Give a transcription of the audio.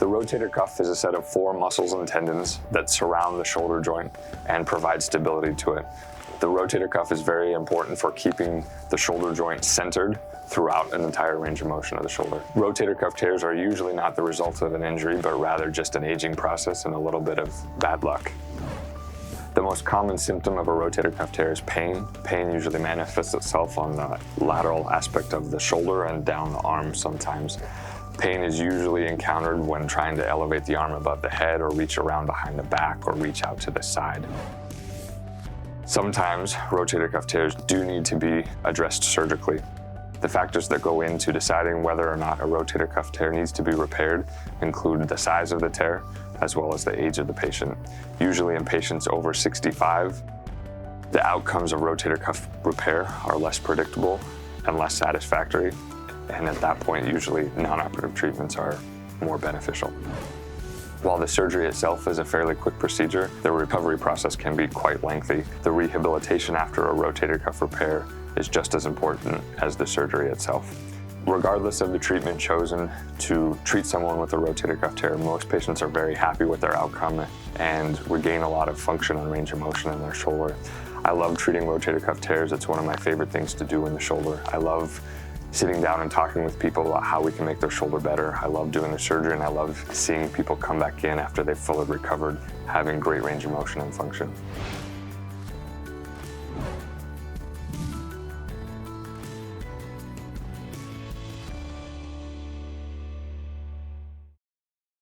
The rotator cuff is a set of 4 muscles and tendons that surround the shoulder joint and provide stability to it. The rotator cuff is very important for keeping the shoulder joint centered throughout an entire range of motion of the shoulder. Rotator cuff tears are usually not the result of an injury, but rather just an aging process and a little bit of bad luck. The most common symptom of a rotator cuff tear is pain. Pain usually manifests itself on the lateral aspect of the shoulder and down the arm sometimes. Pain is usually encountered when trying to elevate the arm above the head or reach around behind the back or reach out to the side. Sometimes rotator cuff tears do need to be addressed surgically. The factors that go into deciding whether or not a rotator cuff tear needs to be repaired include the size of the tear, as well as the age of the patient. Usually in patients over 65, the outcomes of rotator cuff repair are less predictable and less satisfactory, and at that point, usually non-operative treatments are more beneficial. While the surgery itself is a fairly quick procedure, the recovery process can be quite lengthy. The rehabilitation after a rotator cuff repair is just as important as the surgery itself. Regardless of the treatment chosen to treat someone with a rotator cuff tear, most patients are very happy with their outcome and regain a lot of function and range of motion in their shoulder. I love treating rotator cuff tears. It's one of my favorite things to do in the shoulder. I love sitting down and talking with people about how we can make their shoulder better. I love doing the surgery, and I love seeing people come back in after they've fully recovered, having great range of motion and function.